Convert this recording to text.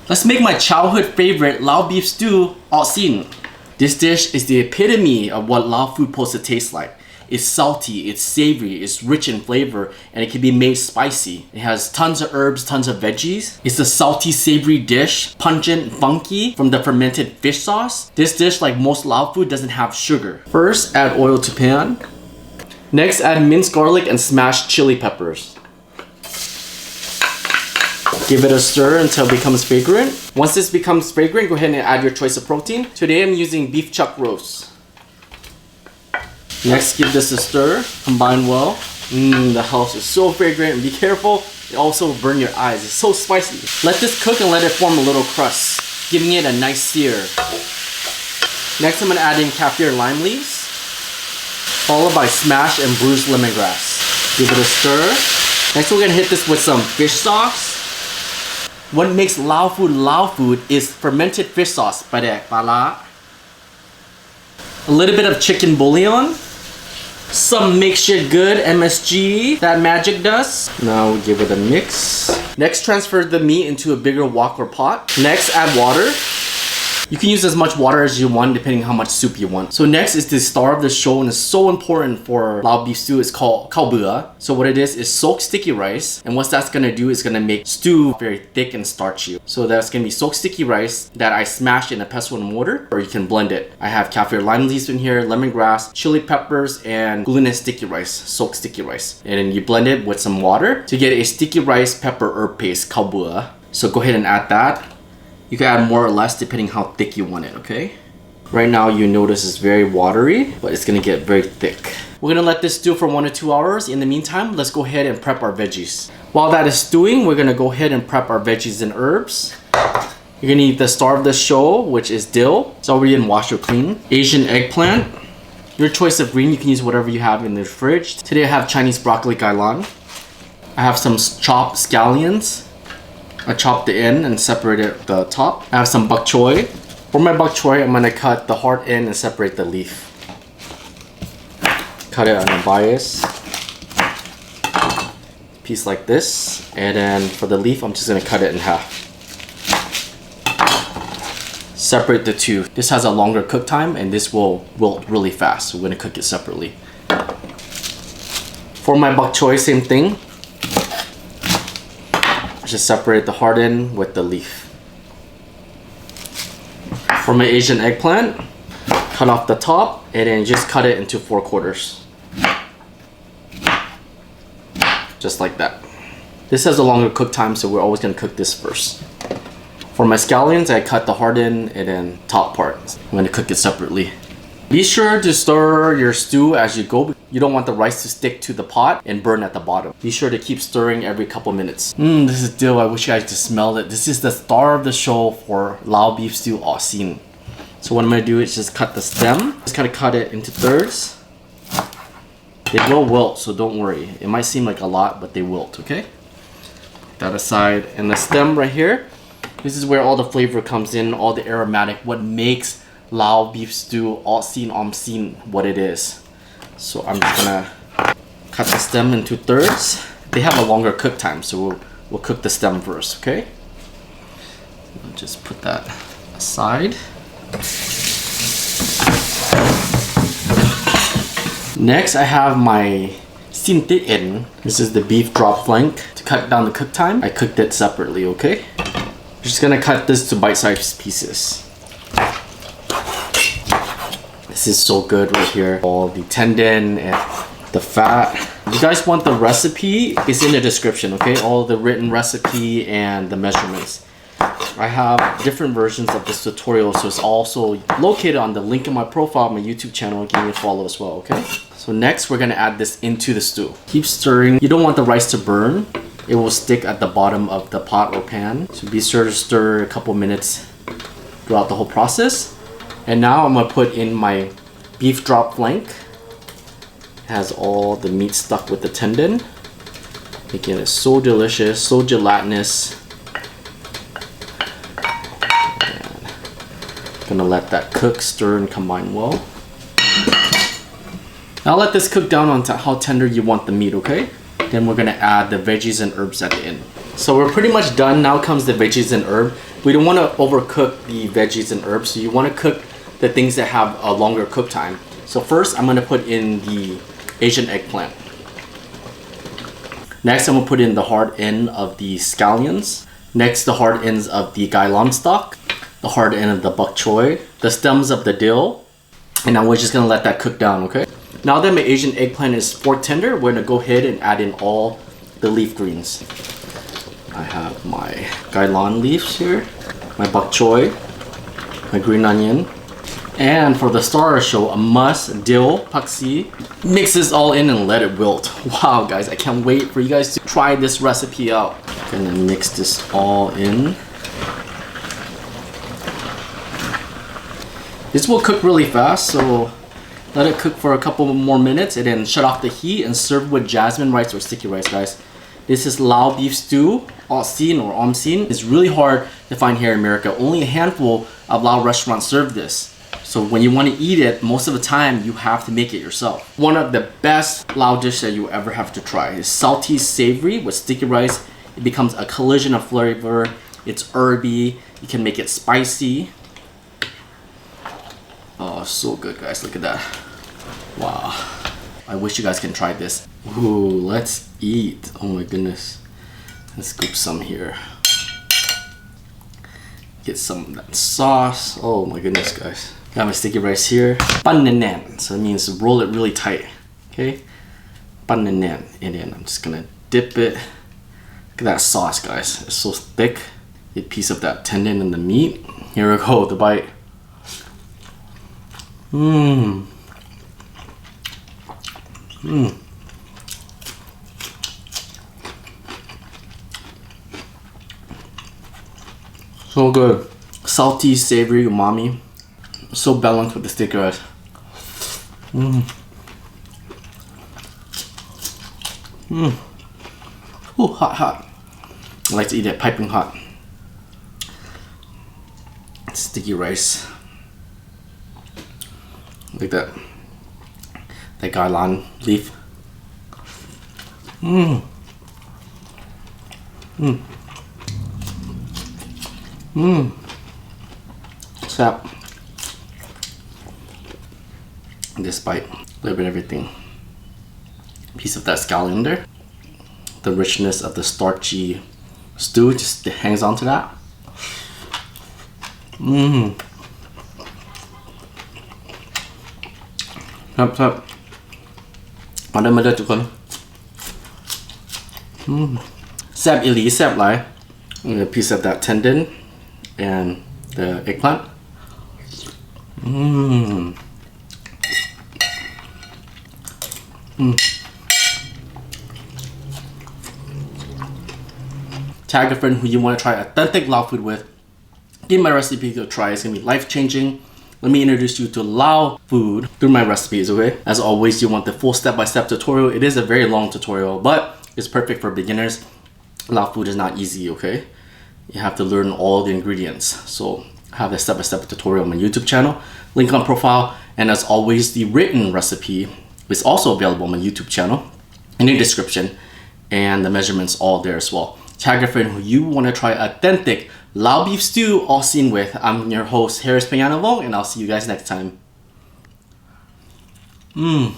Let's make my childhood favorite Lao beef stew, au xin. This dish is the epitome of what Lao food supposed to taste like. It's salty, it's savory, it's rich in flavor, and it can be made spicy. It has tons of herbs, tons of veggies. It's a salty, savory dish, pungent, funky from the fermented fish sauce. This dish, like most Lao food, doesn't have sugar. First, add oil to pan. Next, add minced garlic and smashed chili peppers. Give it a stir until it becomes fragrant. Once this becomes fragrant, go ahead and add your choice of protein. Today I'm using beef chuck roast. Next, give this a stir, combine well. The house is so fragrant, and be careful, it also will burn your eyes. It's so spicy. Let this cook and let it form a little crust, giving it a nice sear. Next, I'm gonna add in kaffir lime leaves, followed by smashed and bruised lemongrass. Give it a stir. Next, we're gonna hit this with some fish sauce. What makes Lao food is fermented fish sauce, Padaek, pala. A little bit of chicken bouillon. Some makes you good MSG that magic does. Now we give it a mix. Next, transfer the meat into a bigger wok or pot. Next, add water. You can use as much water as you want depending on how much soup you want. So next is the star of the show and it's so important for Lao beef stew. It's called kabua. So what it is soaked sticky rice, and what that's gonna do is gonna make stew very thick and starchy. So that's gonna be soaked sticky rice that I smashed in a pestle and mortar, or you can blend it. I have kaffir lime leaves in here, lemongrass, chili peppers, and glutinous sticky rice, soaked sticky rice. And then you blend it with some water to get a sticky rice pepper herb paste, kabua. So go ahead and add that. You can add more or less depending how thick you want it, okay? Right now you notice it's very watery, but it's gonna get very thick. We're gonna let this stew for 1 to 2 hours. In the meantime, let's go ahead and prep our veggies. While that is stewing, we're gonna go ahead and prep our veggies and herbs. You're gonna need the star of the show, which is dill. It's already been washed or cleaned. Asian eggplant. Your choice of green, you can use whatever you have in the fridge. Today I have Chinese broccoli gailan. I have some chopped scallions. I chopped it in and separated the top. I have some bok choy. For my bok choy, I'm gonna cut the heart in and separate the leaf. Cut it on a bias. Piece like this. And then for the leaf, I'm just gonna cut it in half. Separate the two. This has a longer cook time and this will wilt really fast. So we're gonna cook it separately. For my bok choy, same thing. Just separate the heart in with the leaf. For my Asian eggplant, cut off the top and then just cut it into 4 quarters. Just like that. This has a longer cook time, so we're always gonna cook this first. For my scallions, I cut the heart in and then top part. I'm gonna cook it separately. Be sure to stir your stew as you go. You don't want the rice to stick to the pot and burn at the bottom. Be sure to keep stirring every couple minutes. This is dill. I wish you guys could smell it. This is the star of the show for Lao beef stew au xin. So what I'm gonna do is just cut the stem. Just kind of cut it into thirds. It will wilt, so don't worry. It might seem like a lot, but they wilt, okay? Put that aside. And the stem right here, this is where all the flavor comes in, all the aromatic, what makes Lao beef stew au xin om xin what it is. So I'm just gonna cut the stem into thirds. They have a longer cook time, so we'll cook the stem first, okay? I'll just put that aside. Next, I have my Thicken. This is the beef drop flank. To cut down the cook time, I cooked it separately, okay? I'm just gonna cut this to bite-sized pieces. This is so good right here. All the tendon and the fat. If you guys want the recipe, it's in the description, okay? All the written recipe and the measurements. I have different versions of this tutorial, so it's also located on the link in my profile, my YouTube channel. Give me a follow as well, okay? So next, we're gonna add this into the stew. Keep stirring. You don't want the rice to burn. It will stick at the bottom of the pot or pan. So be sure to stir a couple minutes throughout the whole process. And now I'm gonna put in my beef drop flank. It has all the meat stuck with the tendon, making it so delicious, so gelatinous. Gonna let that cook, stir, and combine well. Now let this cook down on how tender you want the meat, okay? Then we're gonna add the veggies and herbs at the end. So we're pretty much done. Now comes the veggies and herb. We don't want to overcook the veggies and herbs, so you want to cook the things that have a longer cook time. So first, I'm going to put in the Asian eggplant. Next, I'm going to put in the hard end of the scallions. Next, the hard ends of the gailan stock, the hard end of the bok choy, the stems of the dill, and now we're just going to let that cook down, okay? Now that my Asian eggplant is fork tender, we're going to go ahead and add in all the leaf greens. I have my gailan leaves here, my bok choy, my green onion, and for the star of the show, a must, dill, paksi. Mix this all in and let it wilt. Wow guys, I can't wait for you guys to try this recipe out. Gonna mix this all in. This will cook really fast, so let it cook for a couple more minutes and then shut off the heat and serve with jasmine rice or sticky rice, guys. This is Lao beef stew, Austin or Omsin. It's really hard to find here in America. Only a handful of Lao restaurants serve this. So when you want to eat it, most of the time you have to make it yourself. One of the best Lao dish that you ever have to try is salty savory with sticky rice. It becomes a collision of flavor. It's herby. You can make it spicy. Oh, so good guys, look at that. Wow. I wish you guys can try this. Ooh, let's eat. Oh my goodness. Let's scoop some here. Get some of that sauce. Oh my goodness guys. Got my sticky rice here. Pananan, so it means roll it really tight. Okay? Pananan. And then I'm just gonna dip it. Look at that sauce guys. It's so thick. Get a piece of that tendon in the meat. Here we go, the bite. Mmm. Mmm. So good. Salty, savory, umami. So balanced with the sticky rice. Mmm. Mmm. Ooh, hot, hot. I like to eat it piping hot. Sticky rice. Like that. That gailan leaf. Mmm. Mmm. Mmm. Sap. This bite, a little bit of everything. Piece of that scallion there. The richness of the starchy stew just hangs on to that. Mmm. Sap. Adaมาเด้อทุกคน Sap ili, sap lai. A piece of that tendon and the eggplant. Mmm. Tag a friend who you want to try authentic Lao food with. Give my recipe a try. It's gonna be life-changing. Let me introduce you to Lao food through my recipes, okay? As always, you want the full step-by-step tutorial. It is a very long tutorial, but it's perfect for beginners. Lao food is not easy, okay? You have to learn all the ingredients. So I have a step-by-step tutorial on my YouTube channel, link on profile, and as always, the written recipe is also available on my YouTube channel in the description, and the measurements all there as well. Tag a friend who you want to try authentic Lao beef stew all seen with. I'm your host, Harris Peñanavong, and I'll see you guys next time. Mmm.